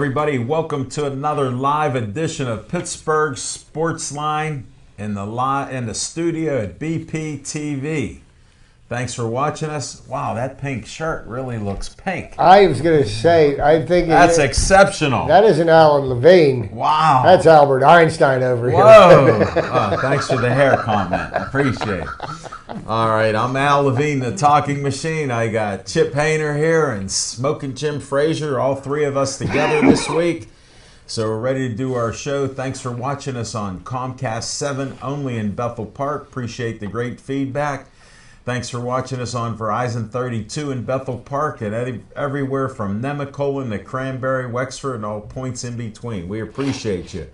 everybody. Welcome to another live edition of Pittsburgh Sportsline in the studio at BPTV. Thanks for watching us. Wow, that pink shirt really looks pink. I was going to say, I think that's exceptional. That isn't Alan Levine. Wow. That's Albert Einstein over here. Whoa. Thanks for the hair comment. Appreciate it. All right, I'm Al Levine, the talking machine. I got Chip Hayner here and Smoking Jim Frazier, all three of us together this week. So we're ready to do our show. Thanks for watching us on Comcast 7, only in Bethel Park. Appreciate the great feedback. Thanks for watching us on Verizon 32 in Bethel Park and everywhere from Nemacolin to Cranberry, Wexford, and all points in between. We appreciate you.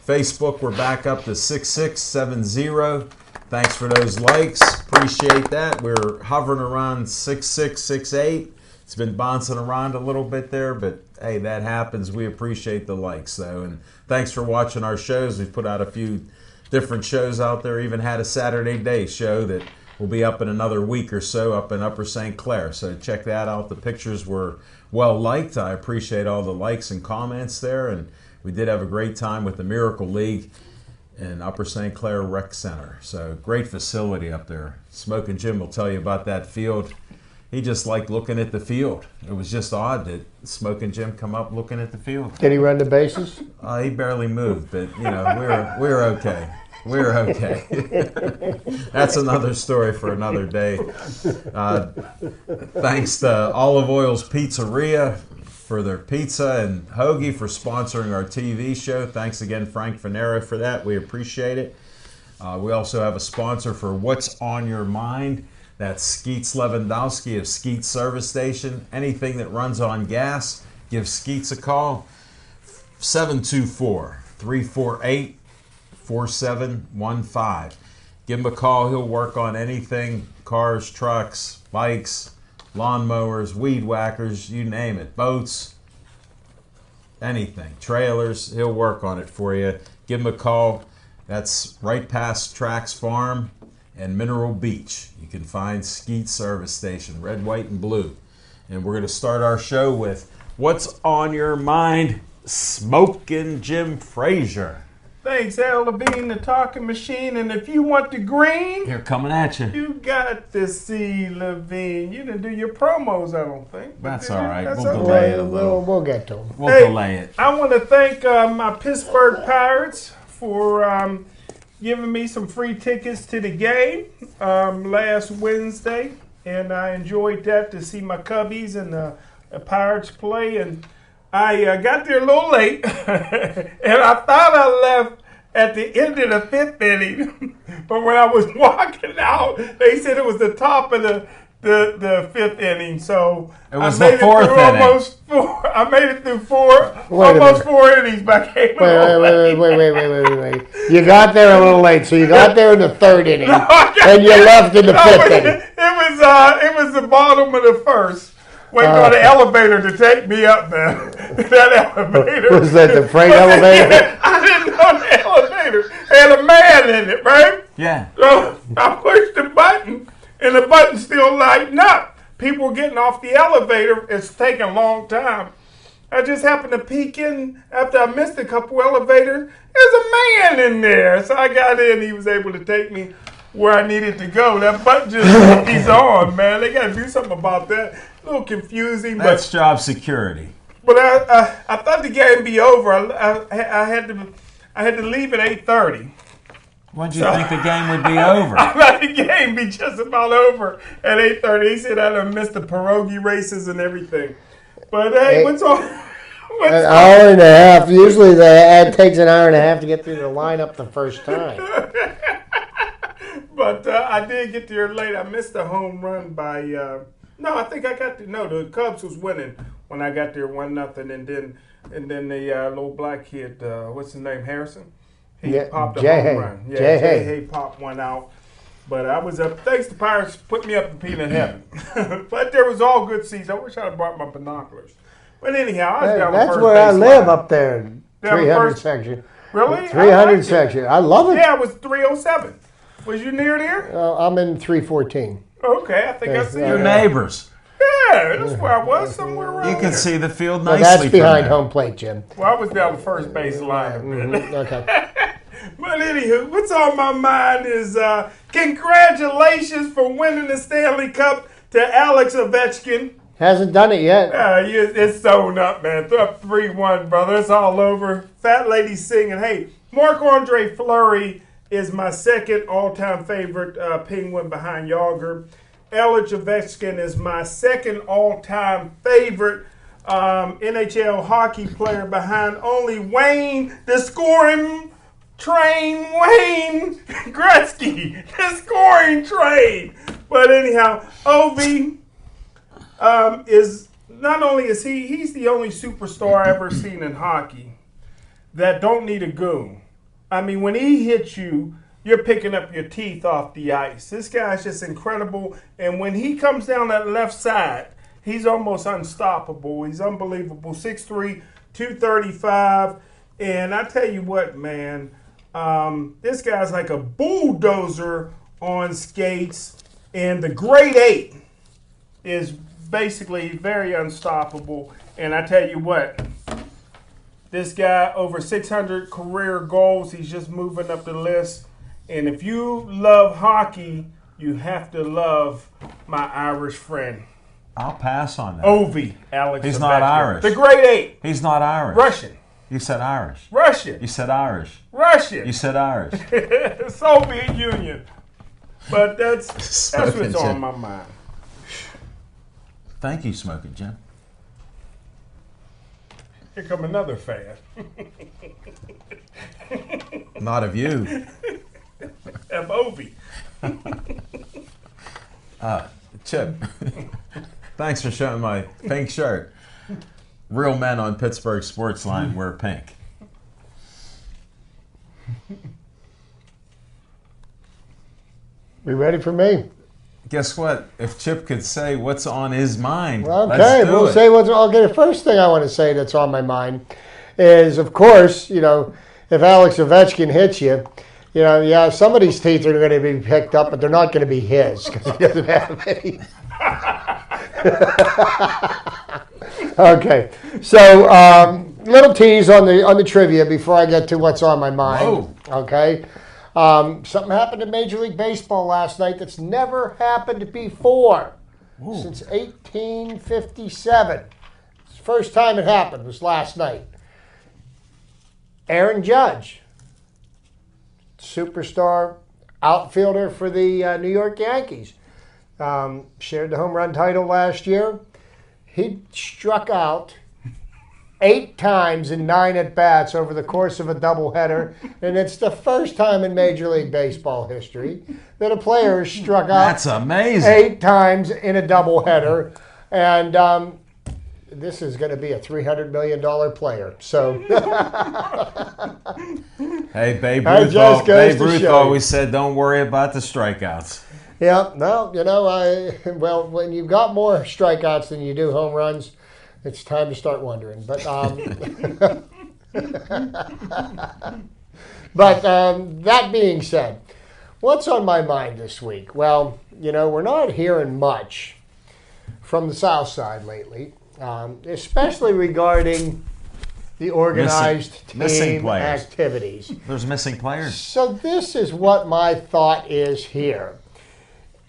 Facebook, we're back up to 6670. Thanks for those likes. Appreciate that. We're hovering around 6668. It's been bouncing around a little bit there, but hey, that happens. We appreciate the likes, though. And thanks for watching our shows. We've put out a few different shows out there. Even had a Saturday day show that will be up in another week or so up in Upper St. Clair. So check that out. The pictures were well liked. I appreciate all the likes and comments there. And we did have a great time with the Miracle League in Upper St. Clair Rec Center. So great facility up there. Smoking Jim will tell you about that field. He just liked looking at the field. It was just odd that Smoking Jim come up looking at the field. Did he run the bases? He barely moved, but you know, we're okay. We're okay. That's another story for another day. Thanks to Olive Oil's Pizzeria for their pizza and Hoagie for sponsoring our TV show. Thanks again, Frank Fanero, for that. We appreciate it. We also have a sponsor for What's on Your Mind. That's Skeets Lewandowski of Skeets Service Station. Anything that runs on gas, give Skeets a call. 724-348-4715. Give him a call. He'll work on anything, cars, trucks, bikes, lawnmowers, weed whackers, you name it, boats, anything, trailers. He'll work on it for you. Give him a call. That's right past Trax Farm and Mineral Beach. You can find Skeet Service Station, red, white, and blue. And we're going to start our show with What's on Your Mind, Smoking Jim Frazier. Thanks, Al Levine, the talking machine. And if you want the green, here coming at you. You got to see Levine. You didn't do your promos, I don't think. That's all right. That's We'll delay it a little. We'll get to them. We'll delay it. I want to thank my Pittsburgh Pirates for giving me some free tickets to the game last Wednesday. And I enjoyed that to see my Cubbies and the Pirates play. And I got there a little late, and I thought I left at the end of the fifth inning. But when I was walking out, they said it was the top of the fifth inning. So it was I made the fourth it through inning. I made it through almost 4 innings, but I came Wait. You got there a little late, so you got there in the third inning, and you left in the fifth inning. It was the bottom of the first. Waiting for the elevator to take me up there. That elevator. Was that the freight elevator? Yeah, I didn't know the elevator had a man in it, right? Yeah. So I pushed the button, and the button's still lighting up. People were getting off the elevator. It's taking a long time. I just happened to peek in after I missed a couple elevators. There's a man in there. So I got in. He was able to take me where I needed to go. That button just he's on, man. They got to do something about that. A little confusing, but that's job security. But I thought the game would be over. I had to leave at 8:30. When did you think the game would be over? I thought the game be just about over at 8:30. He said I done missed the pierogi races and everything. But hey, what's on? An hour and a half. Usually the ad takes an hour and a half to get through the lineup the first time. But I did get there late. I missed a home run by. No, I think I got the Cubs was winning when I got there 1-0, and then the little black kid, what's his name, Harrison? He popped a home run. Yeah, Jay Hay popped one out. But I was up. Thanks to Pirates, put me up in peanut heaven. But there was all good seats. I wish I had brought my binoculars. But anyhow, I was down the first that's where I live up there, Down 300 section. Really? 300 section. I love it. Yeah, it was 307. Was you near there? I'm in 314. Okay, I think I see Your you. neighbors. Yeah, that's where I was, somewhere around You can there. see the field Well, nicely. that's from behind there. home plate, Jim. Well, I was down the first base line. Okay. But anywho, what's on my mind is congratulations for winning the Stanley Cup to Alex Ovechkin. Hasn't done it yet. It's sewn up, man. Up 3-1, brother. It's all over. Fat lady singing. Hey, Marc-Andre Fleury is my second all-time favorite Penguin behind Yager. Alex Ovechkin is my second all-time favorite NHL hockey player behind only Wayne, the scoring train, Wayne Gretzky, the scoring train. But anyhow, Ovi is not only is he's the only superstar I ever seen in hockey that don't need a goon. I mean, when he hits you, you're picking up your teeth off the ice. This guy's just incredible. And when he comes down that left side, he's almost unstoppable. He's unbelievable. 6'3", 235. And I tell you what, man, this guy's like a bulldozer on skates. And the grade 8 is basically very unstoppable. And I tell you what, this guy, over 600 career goals. He's just moving up the list. And if you love hockey, you have to love my Irish friend. I'll pass on that. Ovi, Alex. He's not Irish. The grade 8. He's not Irish. Russian. You said Irish. Russian. You said Irish. Russian. You said Irish. Soviet Union. But that's what's Smoking on Jim. my mind. Thank you, Smoking Jim. Here come another fan. Not of you. Of Ovi. Chip, thanks for showing my pink shirt. Real men on Pittsburgh Sports Line wear pink. We ready for me? Guess what? If Chip could say what's on his mind, Okay, let's do we'll it. say what's. Okay, the first thing I want to say that's on my mind is, of course, if Alex Ovechkin hits you, yeah, some of these teeth are going to be picked up, but they're not going to be his because he doesn't have any. Okay, so little tease on the trivia before I get to what's on my mind. Whoa. Okay, something happened in Major League Baseball last night that's never happened before since 1857. It's the first time it happened was last night. Aaron Judge, superstar outfielder for the New York Yankees, shared the home run title last year. He struck out 8 times in 9 at-bats over the course of a doubleheader, and it's the first time in Major League Baseball history that a player has struck out That's amazing. 8 times in a doubleheader, and this is going to be a $300 million player. So, Hey, Babe That Ruth, just goes Babe to Ruth show you. always said, don't worry about the strikeouts. yeah, no, when you've got more strikeouts than you do home runs, it's time to start wondering. But that being said, what's on my mind this week? Well, we're not hearing much from the South Side lately, especially regarding the organized Missing team players. activities. There's missing players. So this is what my thought is here.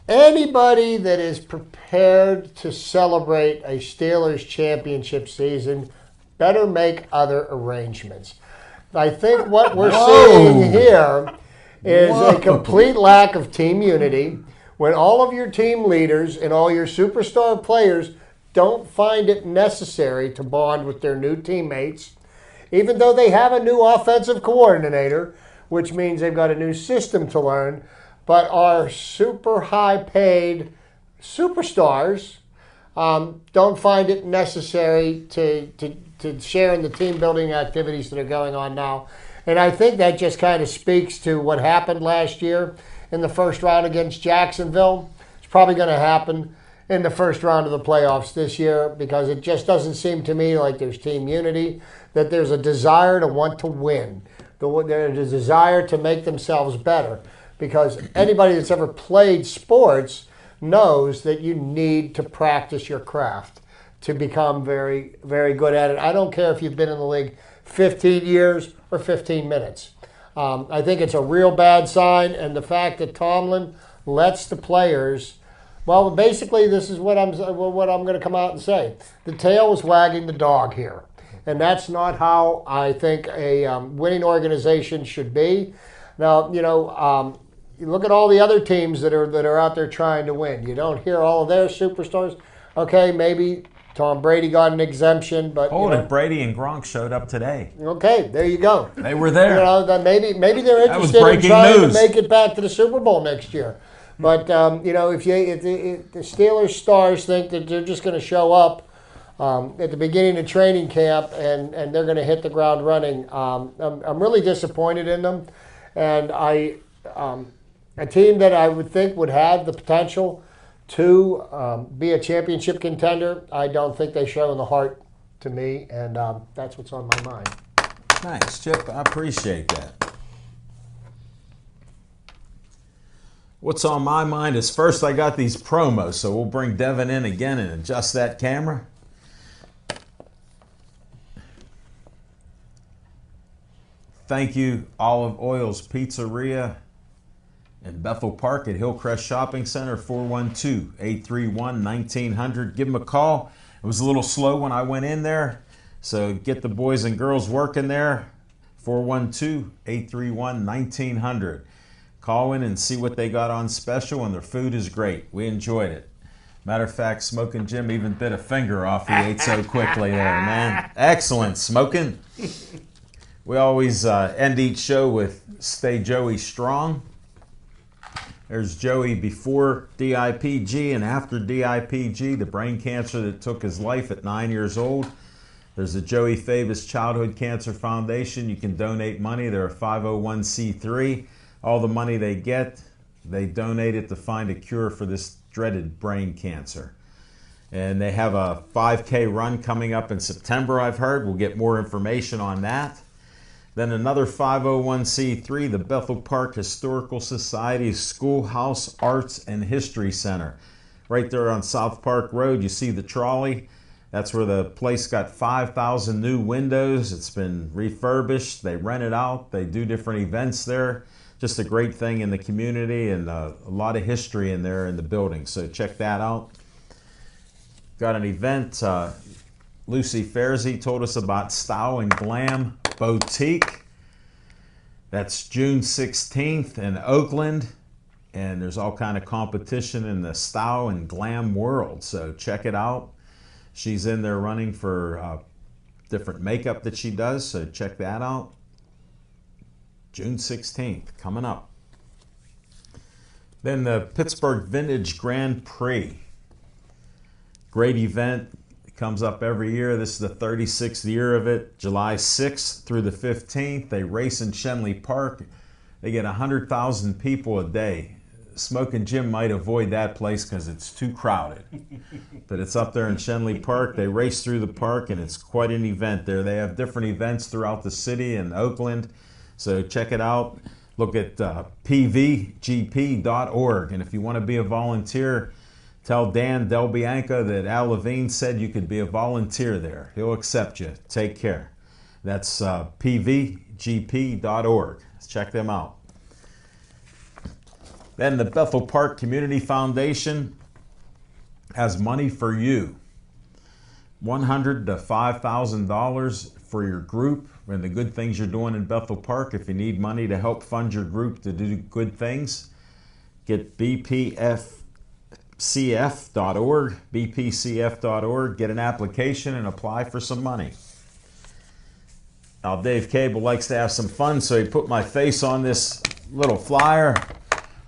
Anybody that is prepared to celebrate a Steelers championship season better make other arrangements. I think what we're seeing here is a complete lack of team unity when all of your team leaders and all your superstar players don't find it necessary to bond with their new teammates, even though they have a new offensive coordinator, which means they've got a new system to learn. But our super high-paid superstars don't find it necessary to share in the team-building activities that are going on now. And I think that just kind of speaks to what happened last year in the first round against Jacksonville. It's probably going to happen in the first round of the playoffs this year because it just doesn't seem to me like there's team unity, that there's a desire to want to win, there's a desire to make themselves better. Because anybody that's ever played sports knows that you need to practice your craft to become very, very good at it. I don't care if you've been in the league 15 years or 15 minutes. I think it's a real bad sign, and the fact that Tomlin lets the players, well, basically this is what I'm going to come out and say. The tail is wagging the dog here, and that's not how I think a winning organization should be. Now, you look at all the other teams that are out there trying to win. You don't hear all of their superstars. Okay, maybe Tom Brady got an exemption, but hold it. Brady and Gronk showed up today. Okay, there you go. They were there. Maybe they're interested in trying to make it back to the Super Bowl next year. But if the Steelers stars think that they're just going to show up at the beginning of training camp and they're going to hit the ground running, I'm really disappointed in them. And a team that I would think would have the potential to be a championship contender, I don't think they show in the heart to me, and that's what's on my mind. Thanks, Chip. I appreciate that. What's on my mind is first I got these promos, so we'll bring Devin in again and adjust that camera. Thank you, Olive Oil's Pizzeria in Bethel Park at Hillcrest Shopping Center, 412-831-1900. Give them a call. It was a little slow when I went in there, so get the boys and girls working there, 412-831-1900. Call in and see what they got on special, and their food is great. We enjoyed it. Matter of fact, Smoking Jim even bit a finger off. He ate so quickly there, man. Excellent, Smoking. We always end each show with Stay Joey Strong. There's Joey before DIPG and after DIPG, the brain cancer that took his life at 9 years old. There's the Joey Favis Childhood Cancer Foundation. You can donate money. They're a 501c3. All the money they get, they donate it to find a cure for this dreaded brain cancer. And they have a 5K run coming up in September, I've heard. We'll get more information on that. Then another 501c3, the Bethel Park Historical Society's Schoolhouse Arts and History Center. Right there on South Park Road, you see the trolley. That's where the place got 5,000 new windows. It's been refurbished. They rent it out. They do different events there. Just a great thing in the community, and a lot of history in there in the building. So check that out. Got an event. Lucy Fairzy told us about Style and Glam Boutique. That's June 16th in Oakland, and there's all kind of competition in the style and glam world, so check it out. She's in there running for different makeup that she does, so check that out. June 16th coming up. Then the Pittsburgh Vintage Grand Prix, great event. Comes up every year. This is the 36th year of it. July 6th through the 15th. They race in Shenley Park. They get 100,000 people a day. Smoking Jim might avoid that place because it's too crowded. But it's up there in Shenley Park. They race through the park, and it's quite an event there. They have different events throughout the city and Oakland. So check it out. Look at pvgp.org. And if you want to be a volunteer, tell Dan Del Bianca that Al Levine said you could be a volunteer there. He'll accept you. Take care. That's pvgp.org. Check them out. Then the Bethel Park Community Foundation has money for you. $100 to $5,000 for your group and the good things you're doing in Bethel Park. If you need money to help fund your group to do good things, get bpcf.org, bpcf.org, get an application and apply for some money. Now, Dave Cable likes to have some fun, so he put my face on this little flyer.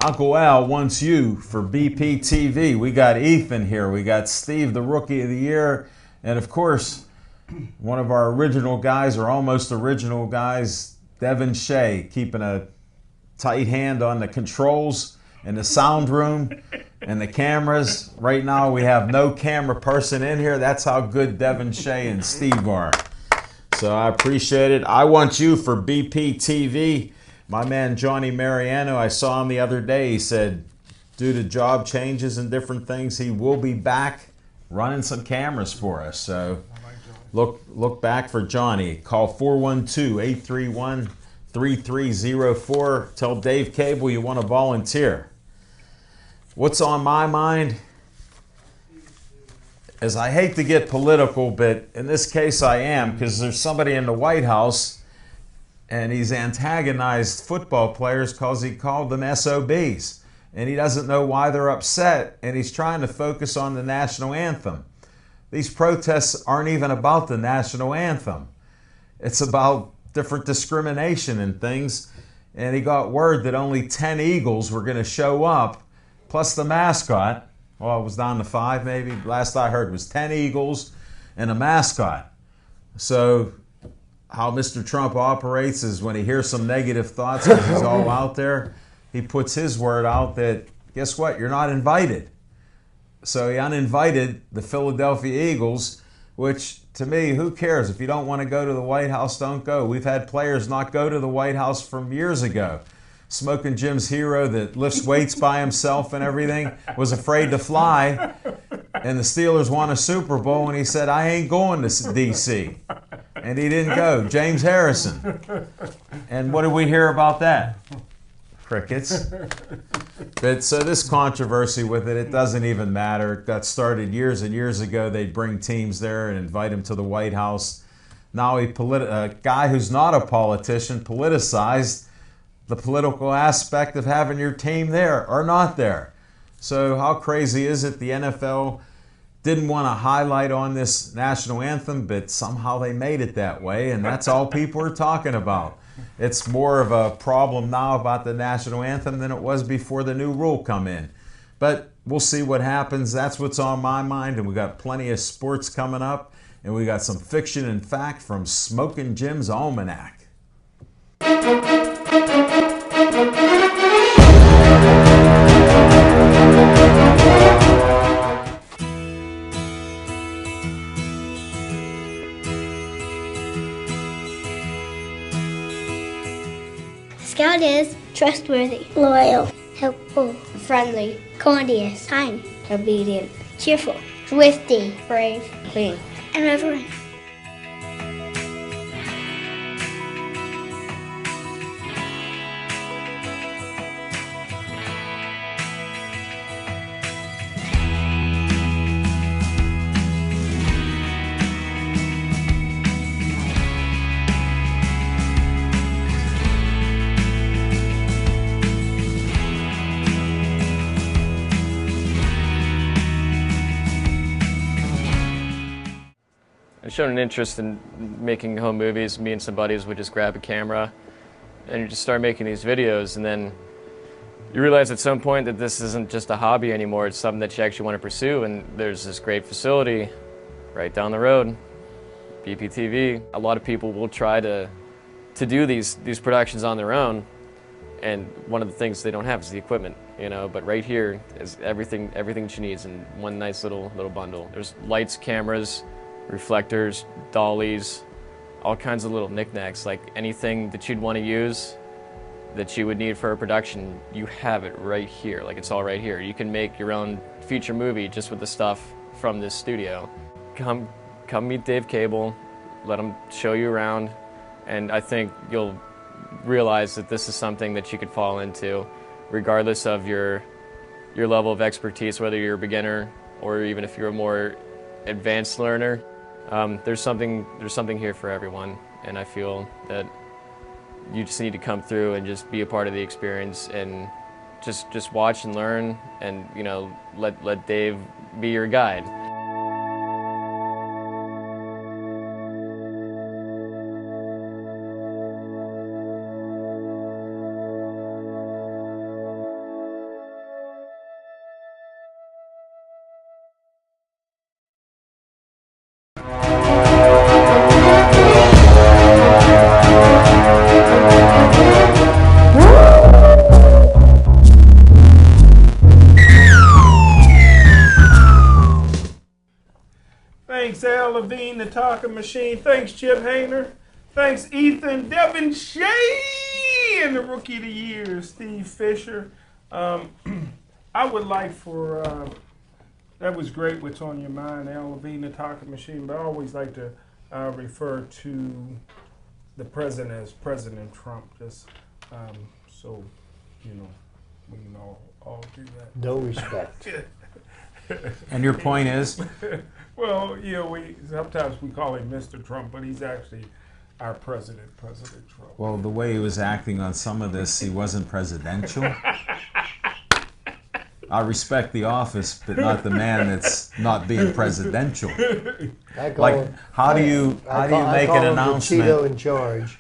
Uncle Al wants you for BPTV. We got Ethan here. We got Steve, the Rookie of the Year. And, of course, one of our original guys, or almost original guys, Devin Shea, keeping a tight hand on the controls in the sound room and the cameras. Right now we have no camera person in here. That's how good Devin Shea and Steve are. So I appreciate it. I want you for BPTV. My man Johnny Mariano, I saw him the other day. He said, due to job changes and different things, he will be back running some cameras for us. So look back for Johnny. Call 412-831-3304. Tell Dave Cable you want to volunteer. What's on my mind is I hate to get political, but in this case I am, because there's somebody in the White House and he's antagonized football players because he called them SOBs. And he doesn't know why they're upset, and he's trying to focus on the national anthem. These protests aren't even about the national anthem. It's about different discrimination and things. And he got word that only 10 Eagles were going to show up, plus the mascot. Well, it was down to 5 maybe. Last I heard was 10 Eagles and a mascot. So how Mr. Trump operates is when he hears some negative thoughts, because he's all out there, he puts his word out that, guess what, you're not invited. So he uninvited the Philadelphia Eagles, which to me, who cares? If you don't want to go to the White House, don't go. We've had players not go to the White House from years ago. Smoking Jim's hero that lifts weights by himself and everything was afraid to fly, and the Steelers won a Super Bowl, and he said, I ain't going to D.C. And he didn't go. James Harrison. And what did we hear about that? Crickets. But so this controversy with it doesn't even matter. It got started years and years ago. They'd bring teams there and invite them to the White House. Now a guy who's not a politician politicized the political aspect of having your team there or not there. So how crazy is it? The NFL didn't want to highlight on this national anthem, but somehow they made it that way, and that's all people are talking about. It's more of a problem now about the national anthem than it was before the new rule come in. But we'll see what happens. That's what's on my mind, and we got plenty of sports coming up, and we got some fiction and fact from Smoking Jim's Almanac. Scout is trustworthy, loyal, helpful, friendly, courteous, kind, obedient, cheerful, thrifty, brave, clean, and reverent. I've shown an interest in making home movies. Me and some buddies would just grab a camera and you just start making these videos, and then you realize at some point that this isn't just a hobby anymore, it's something that you actually want to pursue, and there's this great facility right down the road, BPTV. A lot of people will try to do these productions on their own, and one of the things they don't have is the equipment, you know, but right here is everything she needs in one nice little bundle. There's lights, cameras, reflectors, dollies, all kinds of little knickknacks, like anything that you'd want to use that you would need for a production, you have it right here. Like, it's all right here. You can make your own feature movie just with the stuff from this studio. Come meet Dave Cable, let him show you around, and I think you'll realize that this is something that you could fall into regardless of your level of expertise, whether you're a beginner or even if you're a more advanced learner. There's something here for everyone, and I feel that you just need to come through and just be a part of the experience and just watch and learn, and, you know, let Dave be your guide. Thanks, Al Levine, the talking machine. Thanks, Chip Hayner. Thanks, Ethan Devonshire, and the Rookie of the Year, Steve Fisher. I would like for that was great. What's on your mind, Al Levine, the talking machine. But I always like to refer to the president as President Trump, just so we can all do that. No respect. And your point is? Well, we sometimes we call him Mr. Trump, but he's actually our president, President Trump. Well, the way he was acting on some of this, he wasn't presidential. I respect the office, but not the man that's not being presidential. Like, how do you make an announcement? Cheeto in charge.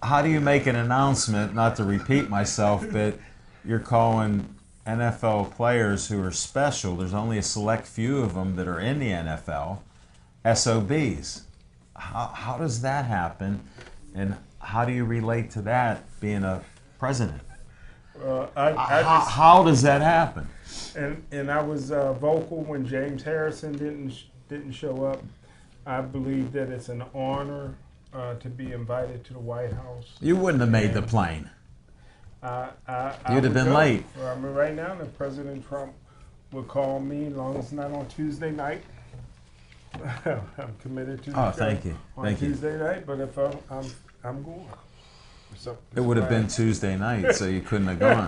How do you make an announcement? Not to repeat myself, but you're calling NFL players who are special. There's only a select few of them that are in the NFL. SOBs. How does that happen, and how do you relate to that being a president? How does that happen? And I was vocal when James Harrison didn't show up. I believe that it's an honor to be invited to the White House. You wouldn't have made the plane. You'd have been late. I mean, right now, if President Trump would call me, as long as it's not on Tuesday night, I'm committed to. Oh, thank you. On Tuesday night, but if I'm going. So it would have been Tuesday night, so you couldn't have gone.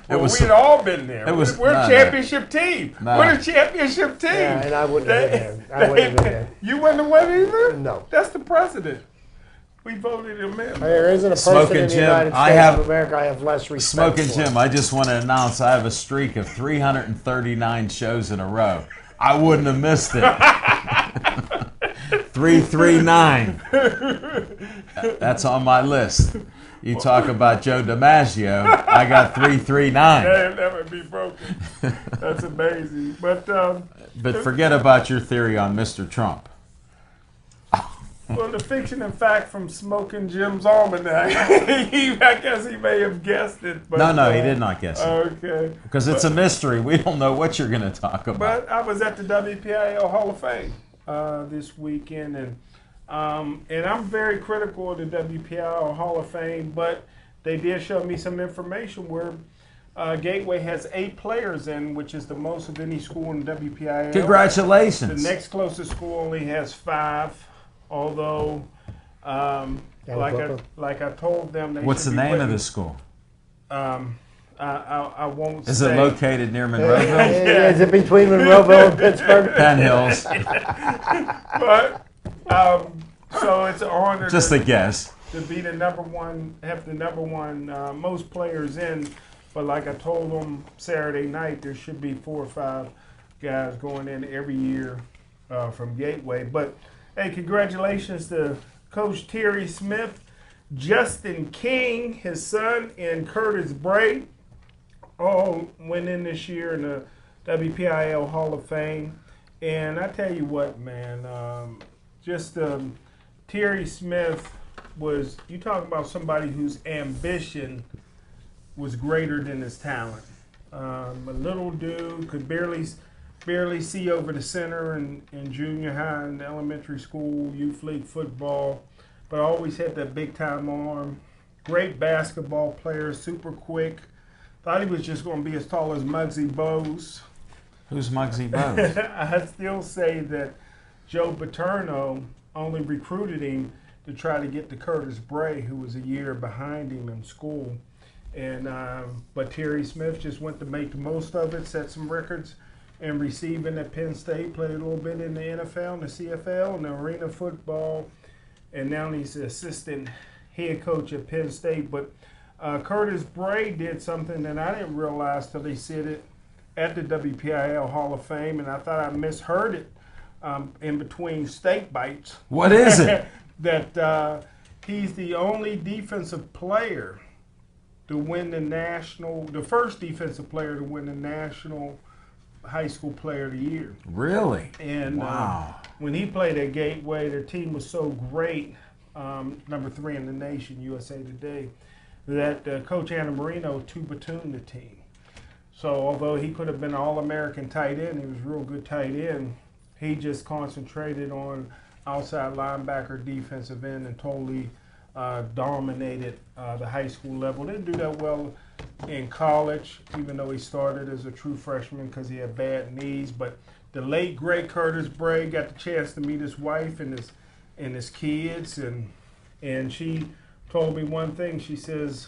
We'd all been there. We're a championship team. We're a championship team. Yeah, and I wouldn't have been there. I wouldn't have been there. You wouldn't have went either? No. That's the president. We voted him in. There isn't a person Smoking in the Jim, United States of America I have less respect Smoking for. Jim, I just want to announce I have a streak of 339 shows in a row. I wouldn't have missed it. 339. That's on my list. You talk about Joe DiMaggio, I got 339. That'll never be broken. That's amazing. But forget about your theory on Mr. Trump. Well, the fiction and fact from Smoking Jim's Almanac. I guess he may have guessed it. But, No, he did not guess it. Okay. Because it's a mystery. We don't know what you're going to talk about. But I was at the WPIAL Hall of Fame this weekend, and I'm very critical of the WPIAL Hall of Fame, but they did show me some information where Gateway has 8 players in, which is the most of any school in WPIAL. Congratulations. The next closest school only has 5. Although, like I told them, they what's the name of the school? I won't. Is it located near Monroeville? Yeah. Is it between Monroeville and Pittsburgh? Penn Hills. But so it's an honor. Just a guess. To be the number one, have the number one most players in. But like I told them Saturday night, there should be 4 or 5 guys going in every year from Gateway. But hey, congratulations to Coach Terry Smith, Justin King, his son, and Curtis Bray. All went in this year in the WPIAL Hall of Fame. And I tell you what, man, Terry Smith was, you talk about somebody whose ambition was greater than his talent. A little dude, could barely see over the center in junior high and elementary school, youth league football, but always had that big time arm. Great basketball player, super quick. Thought he was just going to be as tall as Muggsy Bogues. Who's Muggsy Bogues? I still say that Joe Paterno only recruited him to try to get to Curtis Bray, who was a year behind him in school. And but Terry Smith just went to make the most of it, set some records. And receiving at Penn State, played a little bit in the NFL and the CFL and the arena football, and now he's the assistant head coach at Penn State. But Curtis Bray did something that I didn't realize till they said it at the WPIAL Hall of Fame, and I thought I misheard it in between steak bites. What is it? That he's the only defensive player to win the first defensive player to win the national high school player of the year. Really? And wow. When he played at Gateway, their team was so great, number 3 in the nation, USA Today, that Coach Anna Marino two-platooned the team. So although he could have been an All-American tight end, he was a real good tight end, he just concentrated on outside linebacker, defensive end, and totally dominated the high school level. Didn't do that well in college, even though he started as a true freshman because he had bad knees. But the late great Curtis Bray got the chance to meet his wife and his kids, and she told me one thing. She says,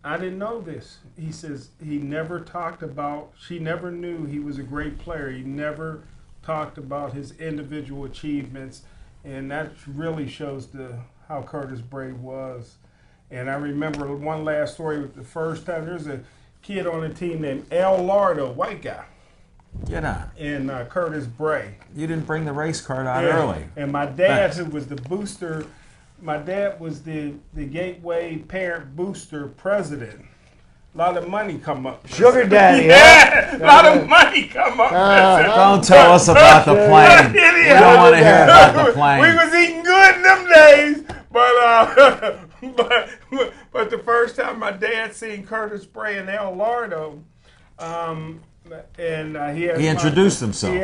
I didn't know this. He says he never talked about, she never knew he was a great player. He never talked about his individual achievements, and that really shows how Curtis Bray was. And I remember one last story with the first time. There's a kid on the team named Al Lardo, white guy. Get out. And Curtis Bray. You didn't bring the race card out early. And my dad, who was the booster, my dad was the Gateway Parent Booster president. A lot of money come up. Sugar daddy. Yeah, a lot of money come up. Don't tell us about the plane. We don't want to hear about the plane. We was eating good in them days, but the first time my dad seen Curtis Bray and Al Lardo, and he introduced himself.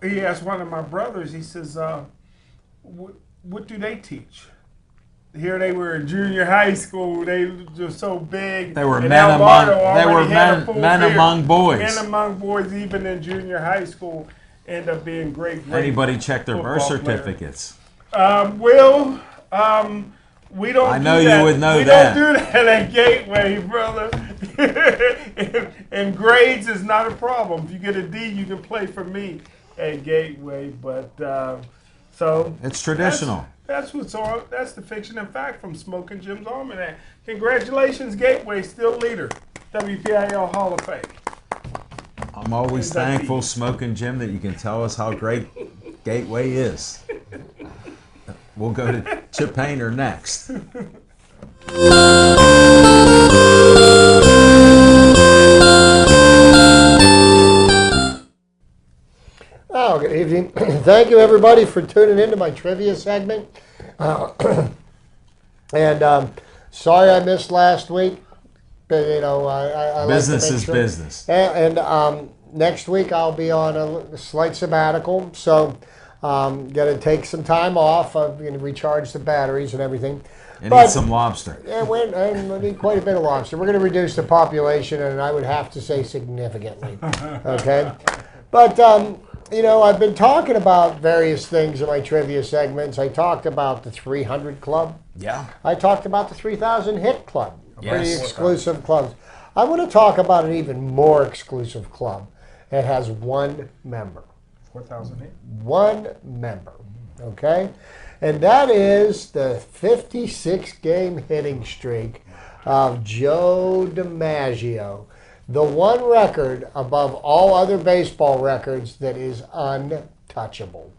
He asked one of my brothers. He says, "What do they teach?" Here they were in junior high school. They were just so big. They were and men among. They were men beard. among boys. Men among boys, even in junior high school, end up being great. Anybody check their birth certificates? certificates? We don't. I know do that. you would know we that. We don't do that at Gateway, brother. and grades is not a problem. If you get a D, you can play for me at Gateway. But so It's traditional. That's what's on. That's the fiction and fact from Smoking Jim's Almanac. Congratulations, Gateway, still leader, WPIL Hall of Fame. I'm always thankful, Smoking Jim, that you can tell us how great Gateway is. We'll go to Chip Painter next. Oh, good evening. Thank you, everybody, for tuning into my trivia segment. Sorry I missed last week, but I Business like to is make sure. business. And next week I'll be on a slight sabbatical, so got to take some time off. I'm going to recharge the batteries and everything. And eat some lobster. Yeah, I need quite a bit of lobster. We're going to reduce the population, and I would have to say significantly. Okay, but I've been talking about various things in my trivia segments. I talked about the 300 Club. Yeah. I talked about the 3,000 Hit Club. Yes. Pretty exclusive clubs. I want to talk about an even more exclusive club. It has one member. 4,000 hit. One member. Okay? And that is the 56-game hitting streak of Joe DiMaggio. The one record above all other baseball records that is untouchable.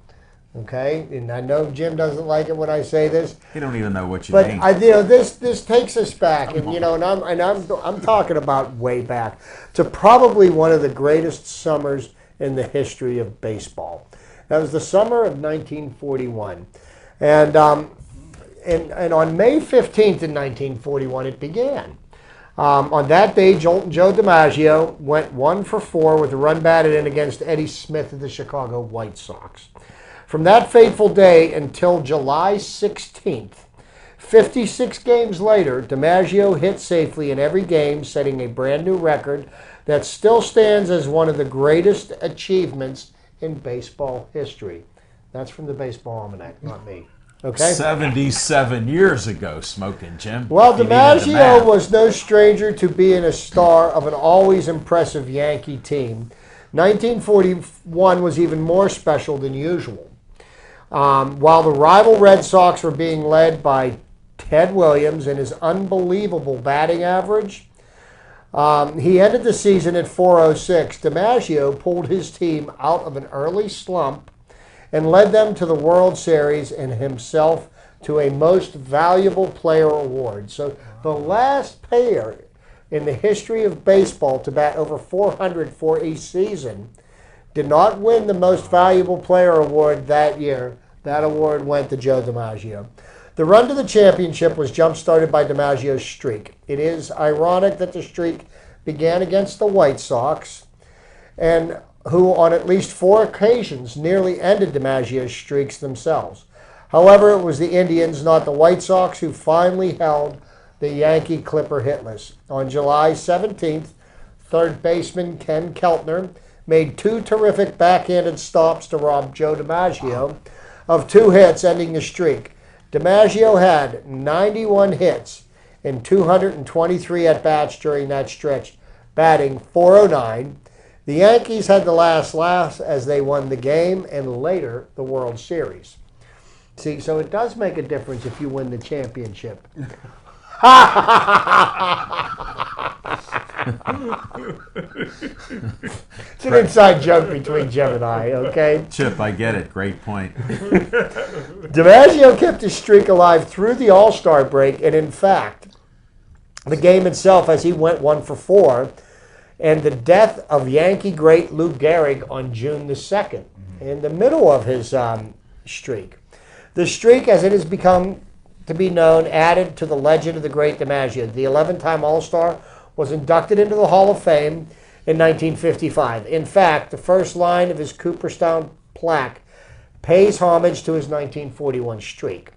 Okay, and I know Jim doesn't like it when I say this. You don't even know what you but mean. This takes us back, and I'm talking about way back to probably one of the greatest summers in the history of baseball. That was the summer of 1941, and on May 15th in 1941 it began. On that day, Joe DiMaggio went 1 for 4 with a run batted in against Eddie Smith of the Chicago White Sox. From that fateful day until July 16th, 56 games later, DiMaggio hit safely in every game, setting a brand new record that still stands as one of the greatest achievements in baseball history. That's from the Baseball Almanac, not me. Okay. 77 years ago, Smoking Jim. Well, DiMaggio was no stranger to being a star of an always impressive Yankee team. 1941 was even more special than usual. While the rival Red Sox were being led by Ted Williams and his unbelievable batting average, he ended the season at .406. DiMaggio pulled his team out of an early slump and led them to the World Series and himself to a Most Valuable Player award. So the last player in the history of baseball to bat over 400 for a season did not win the Most Valuable Player award that year. That award went to Joe DiMaggio. The run to the championship was jump-started by DiMaggio's streak. It is ironic that the streak began against the White Sox, and who on at least 4 occasions nearly ended DiMaggio's streaks themselves. However, it was the Indians, not the White Sox, who finally held the Yankee Clipper hitless. On July 17th, third baseman Ken Keltner made 2 terrific backhanded stops to rob Joe DiMaggio of 2 hits, ending the streak. DiMaggio had 91 hits in 223 at-bats during that stretch, batting .409. The Yankees had the last laugh as they won the game and later the World Series. See, so it does make a difference if you win the championship. It's an inside joke between Jim and I, okay? Chip, I get it. Great point. DiMaggio kept his streak alive through the All-Star break, and in fact, the game itself as he went 1 for 4, and the death of Yankee great Lou Gehrig on June the 2nd, in the middle of his streak. The streak, as it has become to be known, added to the legend of the great DiMaggio. The 11-time All-Star was inducted into the Hall of Fame in 1955. In fact, the first line of his Cooperstown plaque pays homage to his 1941 streak.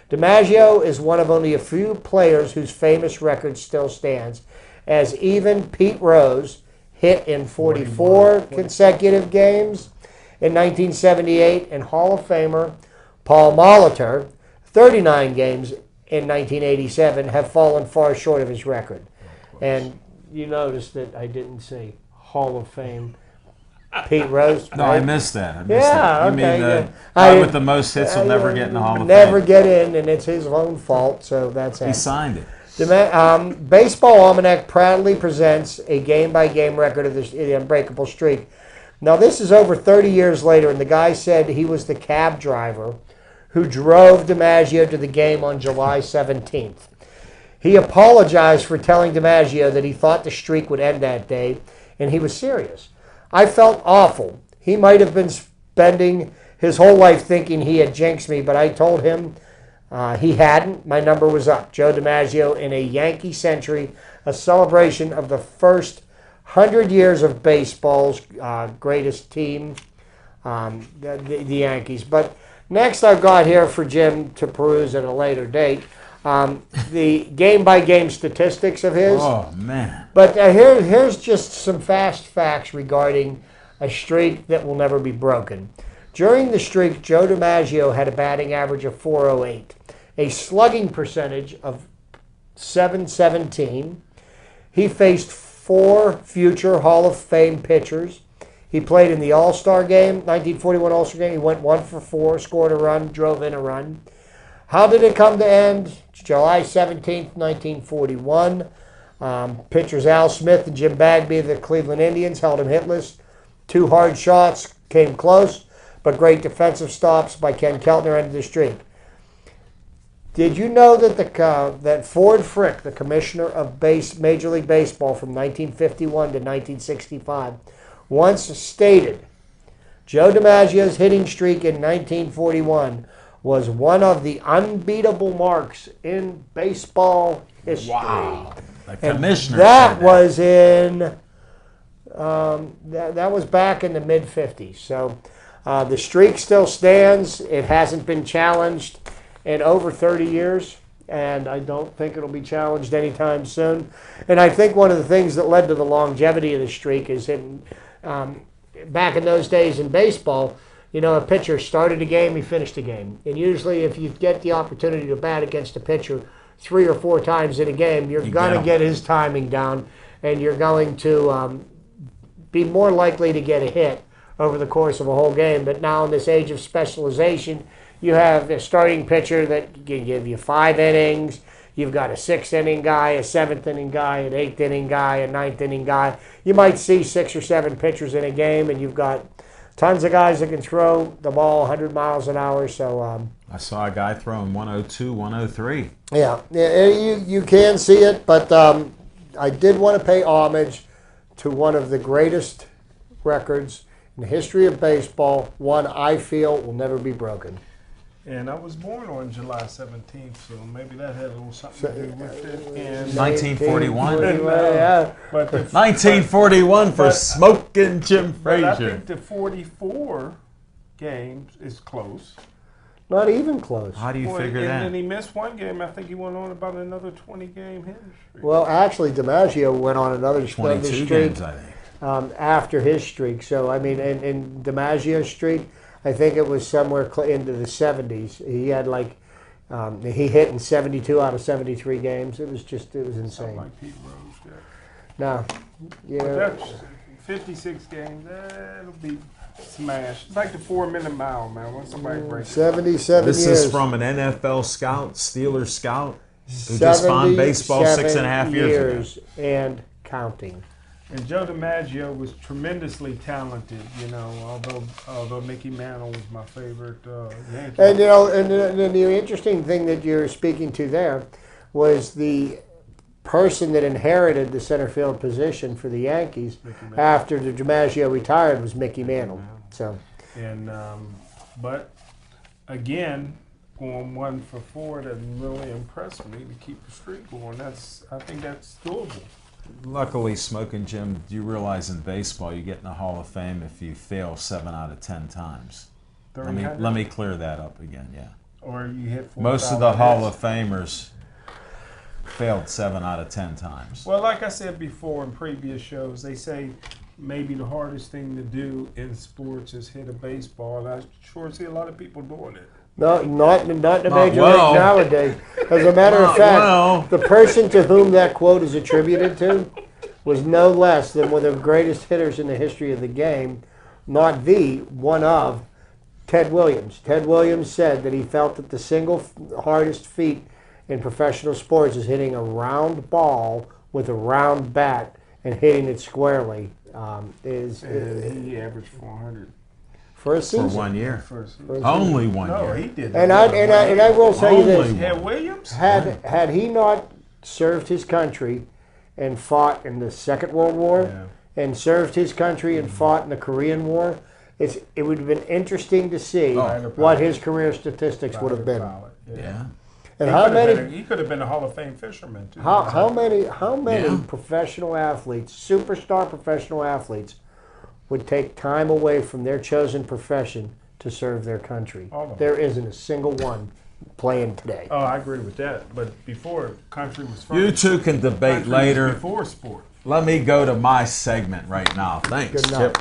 DiMaggio is one of only a few players whose famous record still stands, as even Pete Rose hit in 44 consecutive games in 1978, and Hall of Famer Paul Molitor, 39 games in 1987, have fallen far short of his record. And you notice that I didn't say Hall of Fame Pete Rose. No, I missed that. I missed Yeah, that. You okay, mean the yeah. guy with the most hits will never get in the Hall of Fame? Never get in, and it's his own fault, so that's it. He signed it. Baseball Almanac proudly presents a game-by-game record of the unbreakable streak. Now, this is over 30 years later, and the guy said he was the cab driver who drove DiMaggio to the game on July 17th. He apologized for telling DiMaggio that he thought the streak would end that day, and he was serious. I felt awful. He might have been spending his whole life thinking he had jinxed me, but I told him he hadn't. My number was up. Joe DiMaggio in a Yankee century, a celebration of the first 100 years of baseball's greatest team, the Yankees. But next I've got here for Jim to peruse at a later date the game-by-game statistics of his. Oh, man. But here's just some fast facts regarding a streak that will never be broken. During the streak, Joe DiMaggio had a batting average of .408, a slugging percentage of .717. He faced 4 future Hall of Fame pitchers. He played in the All-Star game, 1941 All-Star game. He went 1 for 4, scored a run, drove in a run. How did it come to end? July 17th, 1941. Pitchers Al Smith and Jim Bagby of the Cleveland Indians held him hitless. 2 hard shots came close, but great defensive stops by Ken Keltner ended the streak. Did you know that that Ford Frick, the commissioner of Major League Baseball from 1951 to 1965, once stated Joe DiMaggio's hitting streak in 1941 was one of the unbeatable marks in baseball history. Wow. The And commissioner that said that. was in that was back in the mid 50s. So the streak still stands. It hasn't been challenged in over 30 years, and I don't think it'll be challenged anytime soon. And I think one of the things that led to the longevity of the streak is in back in those days in baseball, you know, a pitcher started a game, he finished a game. And usually if you get the opportunity to bat against a pitcher 3 or 4 times in a game, you're going to get his timing down, and you're going to be more likely to get a hit over the course of a whole game. But now in this age of specialization, you have a starting pitcher that can give you 5 innings. You've got a 6th inning guy, a 7th inning guy, an 8th inning guy, a 9th inning guy. You might see 6 or 7 pitchers in a game, and you've got tons of guys that can throw the ball 100 miles an hour. So I saw a guy throwing 102, 103. yeah, you can see it. But I did want to pay homage to one of the greatest records in the history of baseball, one I feel will never be broken. And I was born on July 17th, so maybe that had a little something to do with it. And 1941. Yeah. but the, 1941 for but- smoking Jim but I Frazier. think the 44 games is close. Not even close. How do you Well, figure and that? then he missed one game. I think he went on about another 20-game hitting streak. Well, actually, DiMaggio went on another 22 streak games, I think. after his streak. So, I mean, in DiMaggio's streak, I think it was somewhere into the 70s. He had like, he hit in 72 out of 73 games. It was Something insane. like Pete Rose. Yeah. No, But yeah. that's 56 games. That'll be smashed. It's like the 4-minute mile, man. When somebody breaks it. 77 This years. is from an NFL scout, Steelers scout, who just found baseball 6.5 years ago. And counting. And Joe DiMaggio was tremendously talented, you know, although Mickey Mantle was my favorite Yankee. And you know, and the interesting thing that you're speaking to there was the person that inherited the center field position for the Yankees after DiMaggio retired was Mickey Mantle. So, And but again, going 1 for 4 doesn't really impress me to keep the streak going. I think that's doable. Luckily, Smoking Jim, do you realize in baseball you get in the Hall of Fame if you fail 7 out of 10 times? Let me clear that up again, yeah. Or you hit 4 Most of the Hall of Famers failed 7 out of 10 times. Well, like I said before in previous shows, they say maybe the hardest thing to do in sports is hit a baseball. And I sure see a lot of people doing it. no, not in the major well. league nowadays. As a matter of Not fact, well. the person to whom that quote is attributed to was no less than one of the greatest hitters in the history of the game, not the one of Ted Williams. Ted Williams said that he felt that the single hardest feat in professional sports is hitting a round ball with a round bat and hitting it squarely. And he averaged 400 For a For season. 1 year. first. Only 1 No, year. he did. And I will tell you Only this: Ted Williams? had he not served his country and fought in the Second World War and served his country and fought in the Korean War, it would have been interesting to see what his career statistics would have been. Yeah. And He could have been a Hall of Fame fisherman too. how many Yeah. professional athletes, superstar professional athletes, would take time away from their chosen profession to serve their country? All of them. There isn't a single one playing today. Oh, I agree with that. But before, country was first. You two can debate Country was later. Before sport. Let me go to my segment right now. Thanks, Good night. Chip.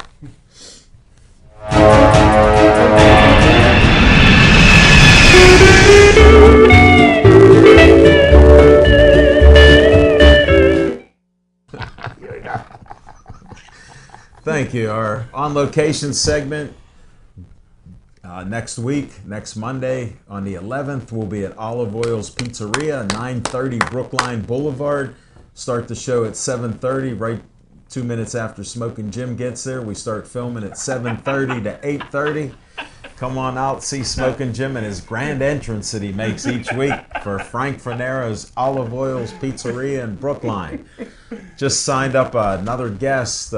Thank you. Our on location segment next week, next Monday on the 11th, we'll be at Olive Oil's Pizzeria, 930 Brookline Boulevard. Start the show at 7:30, right 2 minutes after Smoking Jim gets there. We start filming at 7:30 to 8:30. Come on out, see Smoking Jim and his grand entrance that he makes each week for Frank Fanero's Olive Oil's Pizzeria in Brookline. Just signed up another guest.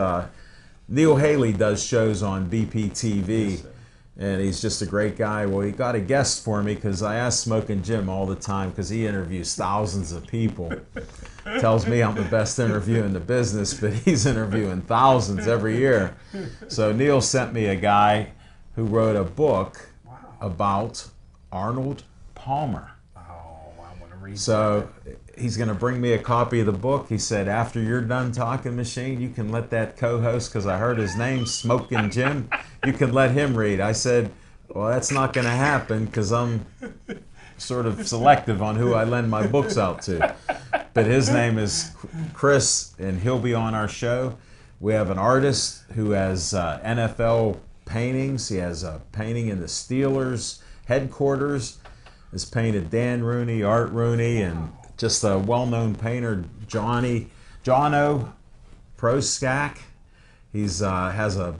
Neil Haley does shows on BPTV, and he's just a great guy. Well, he got a guest for me because I ask Smoking Jim all the time because he interviews thousands of people. Tells me I'm the best interview in the business, but he's interviewing thousands every year. So Neil sent me a guy who wrote a book about Arnold Palmer. Oh, I want to read. So he's going to bring me a copy of the book. He said, after you're done talking, Machine, you can let that co-host, because I heard his name, Smoking Jim, you can let him read. I said, well, that's not going to happen because I'm sort of selective on who I lend my books out to. But his name is Chris, and he'll be on our show. We have an artist who has NFL paintings. He has a painting in the Steelers headquarters. Has painted Dan Rooney, Art Rooney, and just a well-known painter, Jono Proskak. He's has a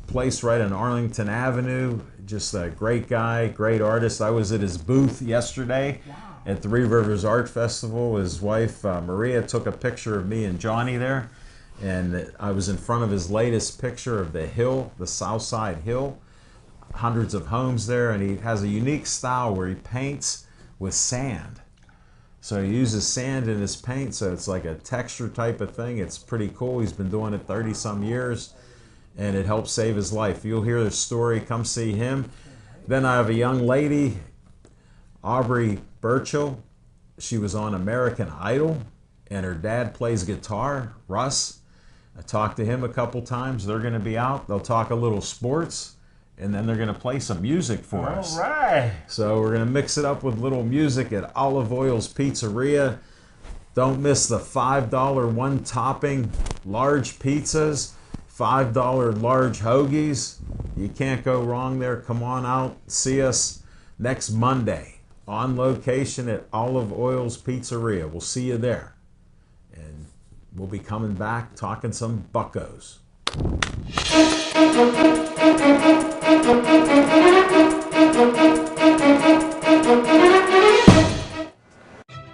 place right on Arlington Avenue. Just a great guy, great artist. I was at his booth yesterday at Three Rivers Art Festival. His wife, Maria, took a picture of me and Johnny there. And I was in front of his latest picture of the hill, the Southside Hill. Hundreds of homes there, and he has a unique style where he paints with sand. So he uses sand in his paint, so it's like a texture type of thing. It's pretty cool. He's been doing it 30-some years, and it helps save his life. You'll hear the story. Come see him. Then I have a young lady Aubrey Burchill, she was on American Idol, and her dad plays guitar, Russ. I talked to him a couple times. They're going to be out. They'll talk a little sports, and then they're going to play some music for us. All right. So we're going to mix it up with little music at Olive Oil's Pizzeria. Don't miss the $5 one topping large pizzas, $5 large hoagies. You can't go wrong there. Come on out. See us next Monday on location at Olive Oil's Pizzeria. We'll see you there. And we'll be coming back talking some Buccos.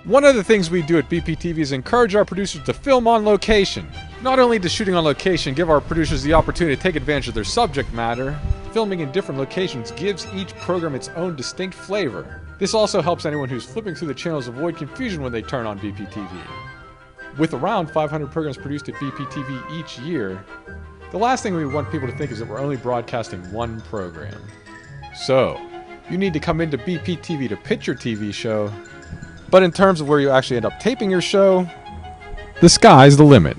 One of the things we do at BPTV is encourage our producers to film on location. Not only does shooting on location give our producers the opportunity to take advantage of their subject matter, filming in different locations gives each program its own distinct flavor. This also helps anyone who's flipping through the channels avoid confusion when they turn on BPTV. With around 500 programs produced at BPTV each year, the last thing we want people to think is that we're only broadcasting one program. So, you need to come into BPTV to pitch your TV show, but in terms of where you actually end up taping your show, the sky's the limit.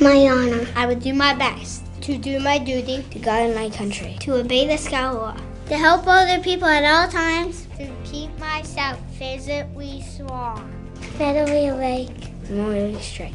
My honor, I would do my best to do my duty to God and my country, to obey the sky law, to help other people at all times, to keep myself physically strong, mentally awake, morally straight.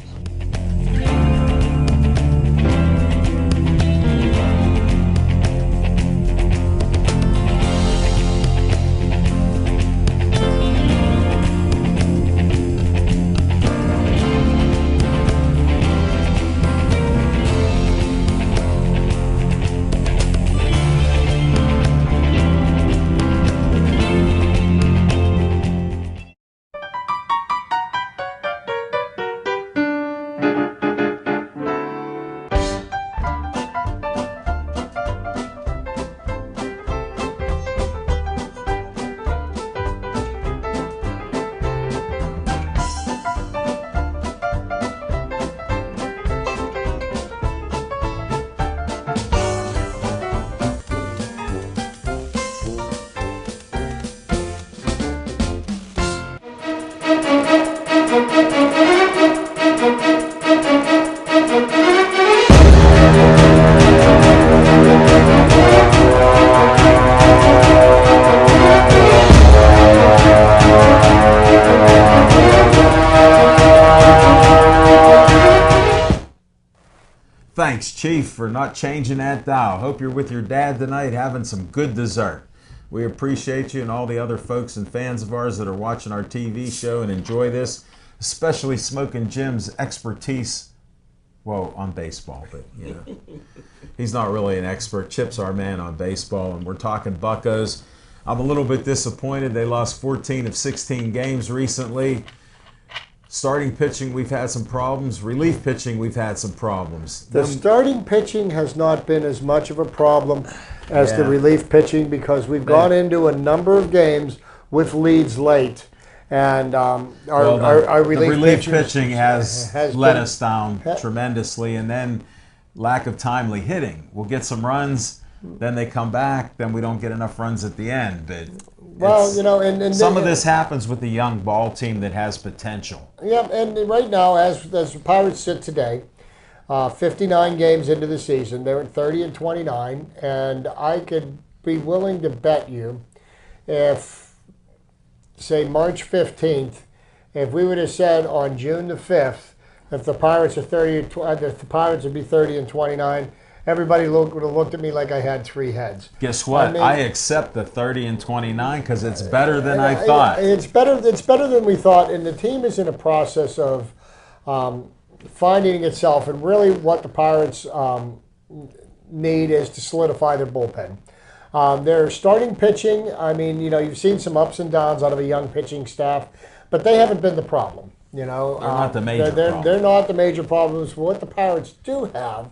Thanks, Chief, for not changing that dial. Hope you're with your dad tonight having some good dessert. We appreciate you and all the other folks and fans of ours that are watching our TV show and enjoy this, especially Smoking Jim's expertise, well, on baseball, but, you know, he's not really an expert. Chip's our man on baseball, and we're talking Buccos. I'm a little bit disappointed. They lost 14 of 16 games recently. Starting pitching, we've had some problems. Relief pitching, we've had some problems. The starting pitching has not been as much of a problem as the relief pitching because we've gone into a number of games with leads late. And our relief pitching has let us down tremendously. And then lack of timely hitting. We'll get some runs, then they come back, then we don't get enough runs at the end. Well, you know, and some of this happens with the young ball team that has potential. Yeah, and right now, as the Pirates sit today, 59 games into the season, they're at 30-29, and I could be willing to bet you, if say March 15th, if we would have said on June the 5th, if the Pirates are if the Pirates would be 30-29. Everybody would have looked at me like I had three heads. Guess what? I accept the 30-29 because it's better than I thought. It's better than we thought, and the team is in a process of finding itself. And really, what the Pirates need is to solidify their bullpen. Their starting pitching. I mean, you know, you've seen some ups and downs out of a young pitching staff, but they haven't been the problem. You know, They're not the major problem. They're not the major problems. What the Pirates do have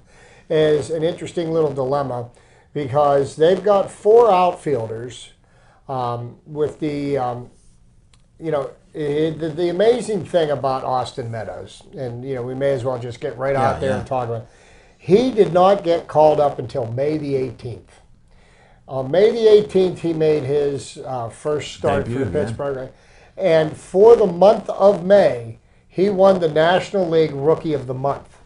is an interesting little dilemma because they've got 4 outfielders with the, the amazing thing about Austin Meadows, and, we may as well just get right out there and talk about it. He did not get called up until May the 18th. On May the 18th, he made his first start for Pittsburgh. And for the month of May, he won the National League Rookie of the Month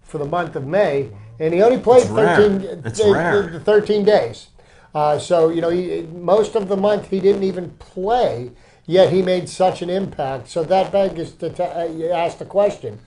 for the month of May. And he only played 13 days. So, most of the month he didn't even play, yet he made such an impact. So that begs to ask the question,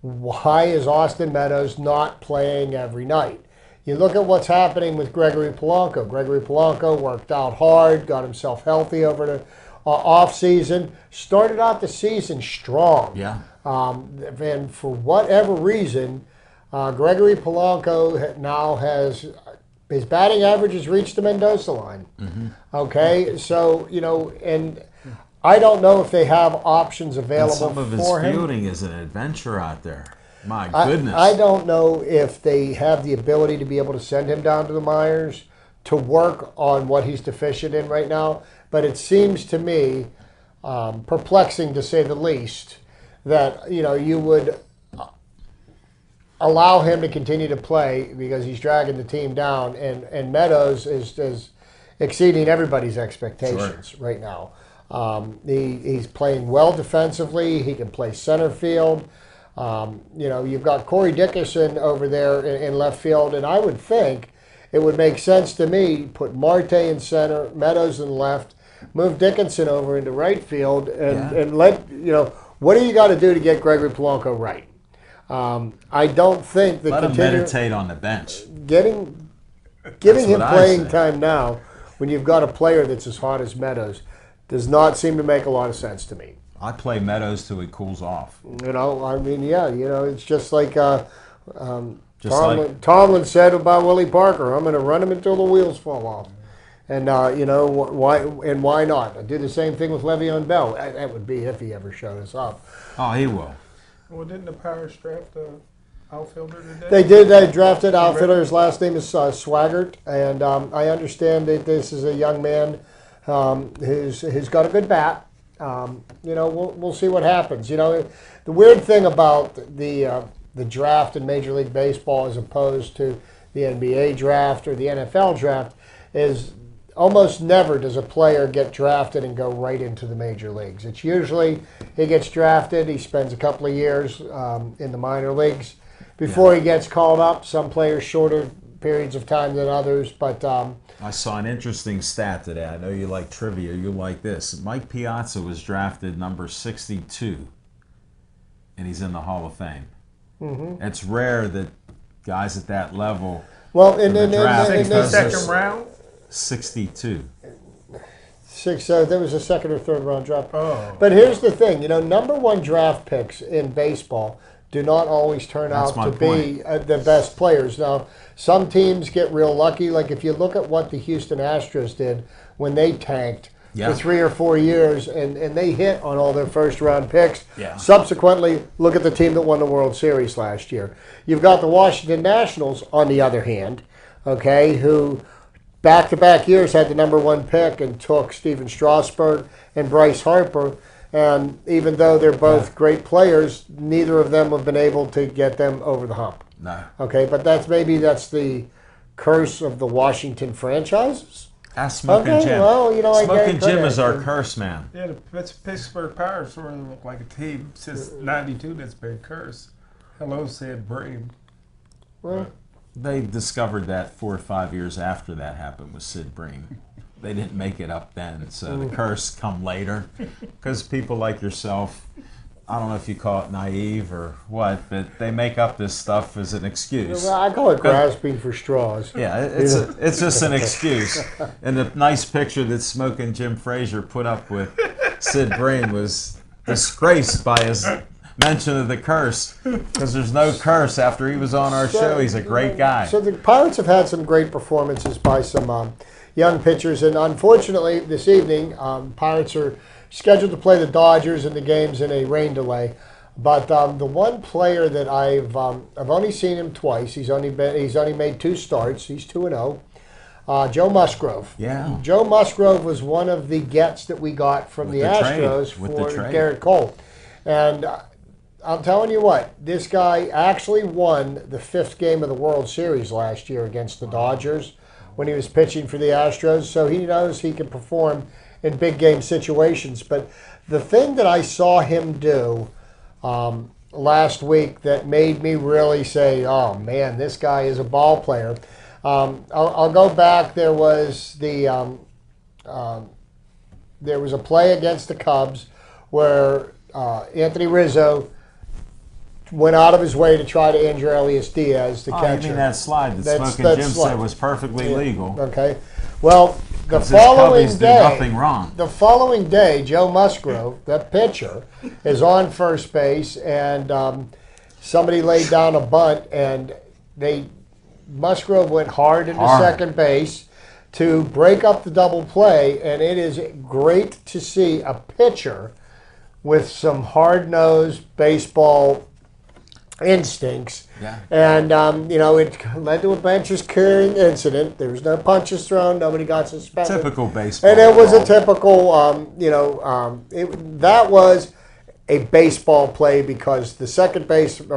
why is Austin Meadows not playing every night? You look at what's happening with Gregory Polanco. Gregory Polanco worked out hard, got himself healthy over the off season, started out the season strong. Yeah. And for whatever reason, Gregory Polanco now has his batting average has reached the Mendoza line. Mm-hmm. Okay, so and I don't know if they have options available for him. And some of his fielding is an adventure out there. My goodness. I don't know if they have the ability to be able to send him down to the minors to work on what he's deficient in right now. But it seems to me perplexing, to say the least, that you would allow him to continue to play because he's dragging the team down, and Meadows is exceeding everybody's expectations right now. He's playing well defensively. He can play center field. You've got Corey Dickerson over there in left field, and I would think it would make sense to me put Marte in center, Meadows in left, move Dickinson over into right field, and let what do you got to do to get Gregory Polanco right? I don't think that let him meditate on the bench. Giving him playing time now when you've got a player that's as hot as Meadows does not seem to make a lot of sense to me. I play Meadows till he cools off. It's just like Tomlin said about Willie Parker. I'm going to run him until the wheels fall off. And, why not? I do the same thing with Le'Veon Bell. That would be if he ever showed us up. Oh, he will. Well, didn't the Pirates draft the outfielder today? They did. They drafted outfielder. His last name is Swaggart. And I understand that this is a young man who's got a good bat. We'll see what happens. The weird thing about the draft in Major League Baseball as opposed to the NBA draft or the NFL draft is almost never does a player get drafted and go right into the major leagues. It's usually he gets drafted, he spends a couple of years in the minor leagues before he gets called up. Some players shorter periods of time than others, but I saw an interesting stat today. I know you like trivia. You like this. Mike Piazza was drafted number 62, and he's in the Hall of Fame. Mm-hmm. It's rare that guys at that level. Well, in the second round, 62. There was a second or third round draft. Oh. But here's the thing, number one draft picks in baseball do not always turn out to be the best players. Now, some teams get real lucky. Like if you look at what the Houston Astros did when they tanked for 3 or 4 years and they hit on all their first round picks. Yeah. Subsequently, look at the team that won the World Series last year. You've got the Washington Nationals, on the other hand, who back-to-back years had the number one pick and took Steven Strasburg and Bryce Harper. And even though they're both great players, neither of them have been able to get them over the hump. No. Okay, but that's the curse of the Washington franchises. Ask Smoking Jim. Well, Smoking Jim is our curse man. Yeah, the Pittsburgh Pirates sort of look like a team since '92 that's been cursed. Hello, Sid Bream. Well, they discovered that 4 or 5 years after that happened with Sid Bream. They didn't make it up then, so the curse come later. Because people like yourself, I don't know if you call it naive or what, but they make up this stuff as an excuse. Well, I call it grasping for straws. Yeah, it's just an excuse. And the nice picture that Smoking Jim Frazier put up with Sid Bream was disgraced by his mention of the curse, because there's no curse after he was on our show. He's a great guy. So the Pirates have had some great performances by some young pitchers, and unfortunately this evening, Pirates are scheduled to play the Dodgers, and the game's in a rain delay. But the one player that I've only seen him twice. He's only made 2 starts. He's 2-0. Joe Musgrove. Yeah. Joe Musgrove was one of the gets that we got from the Astros for Garrett Cole. And I'm telling you what, this guy actually won the 5th game of the World Series last year against the Dodgers when he was pitching for the Astros. So he knows he can perform in big game situations. But the thing that I saw him do last week that made me really say, oh man, this guy is a ball player. I'll go back. There was there was a play against the Cubs where Anthony Rizzo went out of his way to try to injure Elias Diaz, the catcher. You mean that slide that Smoking Jim said was perfectly legal. Okay. Well, the following day, Joe Musgrove, the pitcher, is on first base, and somebody laid down a bunt, and Musgrove went hard into second base to break up the double play, and it is great to see a pitcher with some hard-nosed baseball instincts. Yeah. And, it led to a benches carrying incident. There was no punches thrown. Nobody got suspended. Typical baseball. And it was a typical, that was a baseball play because the second baseman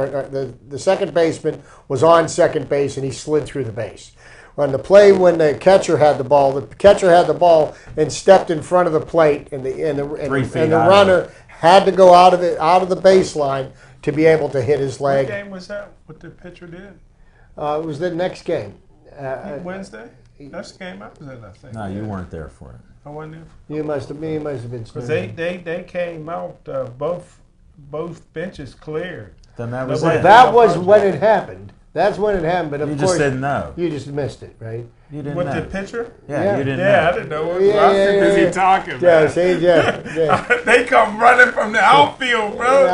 was on second base and he slid through the base. On the play when the catcher had the ball and stepped in front of the plate, and the runner had to go out of the baseline to be able to hit his leg. What game was that? What the pitcher did? It was the next game. Wednesday? That's the game I was at, I think. No, you weren't there for it. I wasn't there. You must have been. Because they came out, both benches cleared. Then that was Well, it. that was when it happened. That's when it happened. But of course, just didn't know. You just missed it, right? You didn't With know. the pitcher? Yeah, you didn't know. Yeah, I didn't know. I was too busy talking, Yeah, man. see, yeah. They come running from the outfield, bro.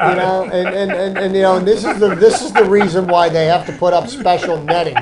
And this is the reason why they have to put up special netting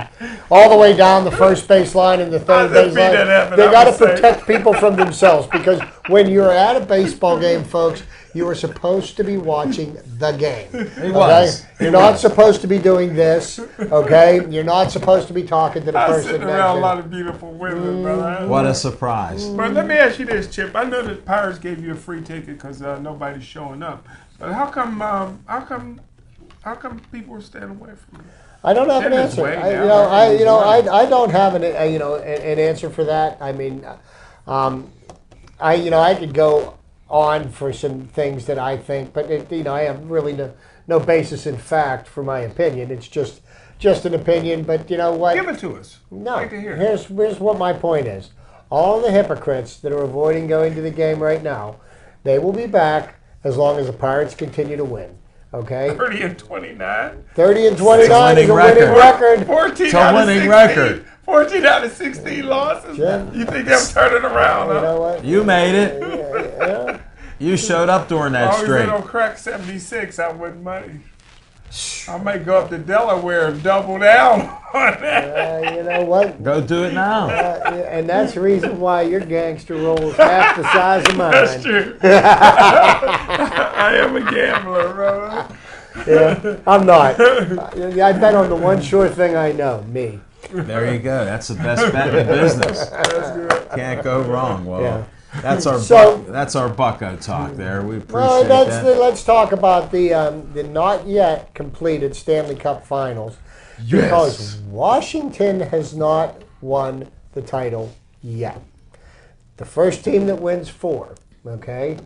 all the way down the first base line and the third base line. They got to protect people from themselves, because when you're at a baseball game, folks, you are supposed to be watching the game. He was. You're not supposed to be doing this, okay? You're not supposed to be talking to the I was person sitting next around to a you. lot of beautiful women, brother. What a surprise. But let me ask you this, Chip. I know that Pirates gave you a free ticket because nobody's showing up. But how come people are staying away from you? I don't have an Tim is answer. way I down. I don't have an answer for that. I mean, I could go on for some things that I think, but I have really no basis in fact for my opinion. It's just an opinion. But you know what? Give it to us. No. Like to hear. Here's what my point is. All the hypocrites that are avoiding going to the game right now, they will be back as long as the Pirates continue to win. Okay? 30 and 29. 30 and 29 is a winning record. 14 It's a out of winning 16. record. 14 out of 16 losses. Jim. You think they'll turn it around? You know what? You made it. Yeah. You showed up during that Always streak. been on crack 76. I win money. I might go up to Delaware and double down on that. You know what? Go do it now. And that's the reason why your gangster roll is half the size of mine. That's true. I am a gambler, bro. Yeah, I'm not. I bet on the one sure thing I know, me. There you go. That's the best bet in business. That's good. Can't go wrong. Well, Yeah. that's our So- that's our Bucko talk there. We Well, appreciate that. let's talk about the not yet completed Stanley Cup Finals, because Washington has not won the title yet. The first team that wins 4, okay?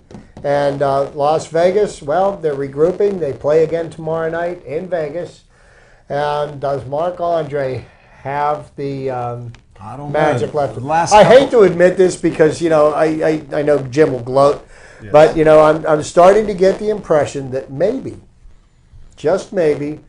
And Las Vegas, well, they're regrouping. They play again tomorrow night in Vegas. And does Marc-Andre have the I don't magic know. left? The last I couple- hate to admit this because, I know Jim will gloat. But, I'm starting to get the impression that maybe, just maybe,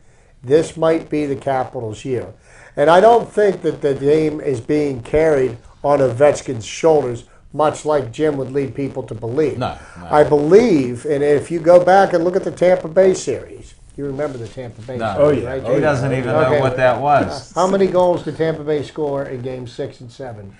this might be the Capitals' year. And I don't think that the game is being carried on Ovechkin's shoulders, much like Jim would lead people to believe. No. I believe, and if you go back and look at the Tampa Bay series, you remember the Tampa Bay No. series, right? He doesn't even know Okay. what that was. How many goals did Tampa Bay score in games 6 and 7?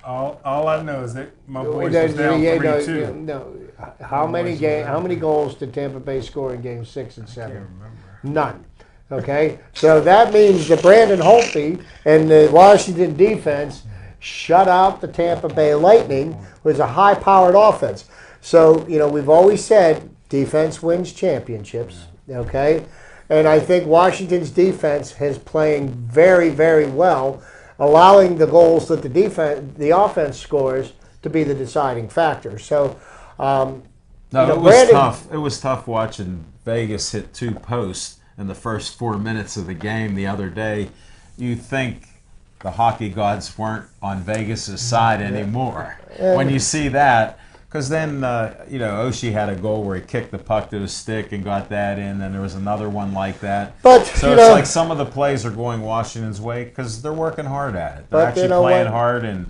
All I know is that my boys was down 3-2. No. How many goals did Tampa Bay score in Game 6 and 7? I can't remember. None. Okay, so that means that Brandon Holtby and the Washington defense shut out the Tampa Bay Lightning, which is a high-powered offense. So, we've always said defense wins championships, okay? And I think Washington's defense is playing very, very well, allowing the goals that the offense scores to be the deciding factor. So, it was tough. It was tough watching Vegas hit 2 posts in the first 4 minutes of the game the other day. You think the hockey gods weren't on Vegas' side anymore when you see that. Because then, Oshie had a goal where he kicked the puck to his stick and got that in. Then there was another one like that. But, so it's like some of the plays are going Washington's way because they're working hard at it. They're actually playing hard, and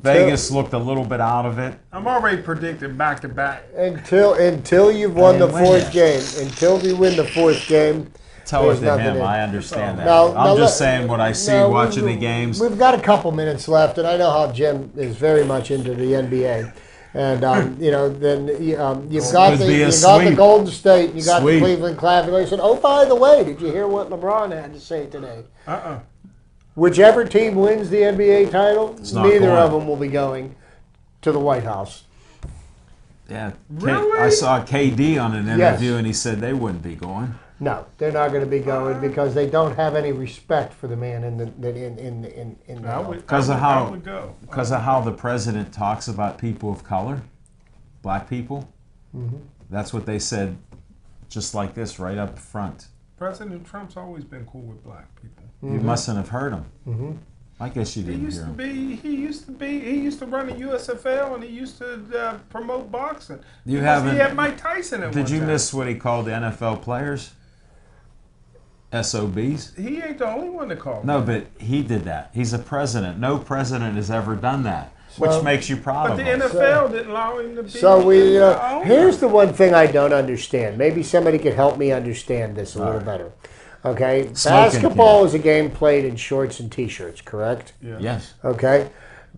Vegas looked a little bit out of it. I'm already predicting back-to-back. Until you've won the fourth game. Until you win the fourth game. Tell it to him. I understand that. I'm just saying what I see watching the games. We've got a couple minutes left, and I know how Jim is very much into the NBA. And then you've got the Golden State, and you got the Cleveland Cavaliers. Oh, by the way, did you hear what LeBron had to say today? Whichever team wins the NBA title, neither of them will be going to the White House. Yeah, really? I saw KD on an interview, and he said they wouldn't be going. No, they're not going to be going because they don't have any respect for the man in the because of how the president talks about people of color, black people. Mm-hmm. That's what they said, just like this, right up front. President Trump's always been cool with black people. Mm-hmm. You mustn't have heard him. Mm-hmm. I guess you didn't hear him. He used to run the USFL, and he used to promote boxing. He had Mike Tyson at one time. Did you miss what he called the NFL players? SOBs? He ain't the only one to call them. No, but he did that. He's a president. No president has ever done that, which makes you proud of him. But the NFL didn't allow him to be. So here's the one thing I don't understand. Maybe somebody could help me understand this a little better. Okay, basketball is a game played in shorts and T-shirts, correct? Yeah. Yes. Okay.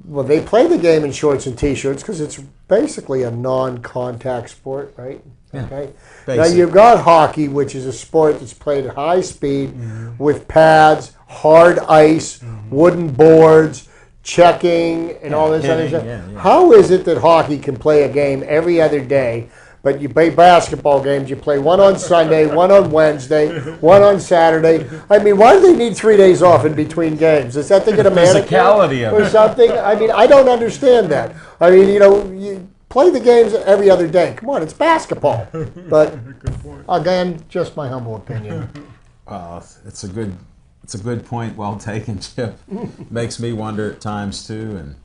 Well, they play the game in shorts and T-shirts because it's basically a non-contact sport, right? Yeah. Okay. Basic. Now you've got hockey, which is a sport that's played at high speed with pads, hard ice, wooden boards, checking, and all this other stuff. Yeah. How is it that hockey can play a game every other day? But you play basketball games, you play one on Sunday, one on Wednesday, one on Saturday. I mean, why do they need 3 days off in between games? Is that to get a physicality or something? I mean, I don't understand that. I mean, you play the games every other day. Come on, it's basketball. But again, just my humble opinion. It's a good point. Well taken, Chip. Makes me wonder at times too,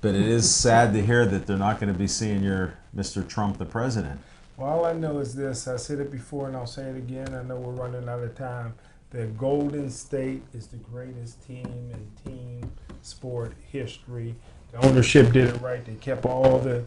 but it is sad to hear that they're not going to be seeing your Mr. Trump, the president. Well, all I know is this. I said it before and I'll say it again. I know we're running out of time. That Golden State is the greatest team in team sport history. The ownership did it right. They kept all the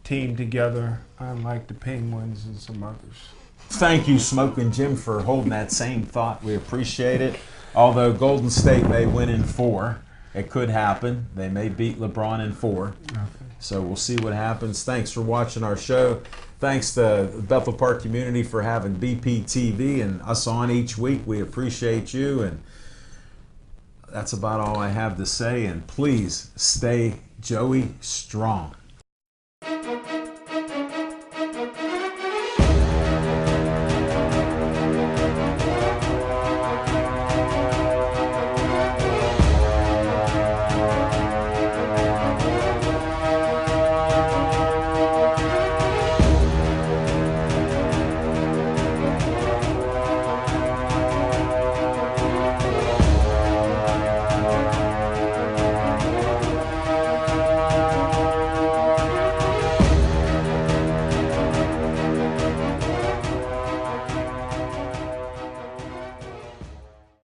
team together, unlike the Penguins and some others. Thank you, Smoking Jim, for holding that same thought. We appreciate it. Although Golden State may win in 4. It could happen. They may beat LeBron in 4. Okay. So we'll see what happens. Thanks for watching our show. Thanks to the Bethel Park community for having BPTV and us on each week. We appreciate you. And that's about all I have to say. And please stay Joey strong.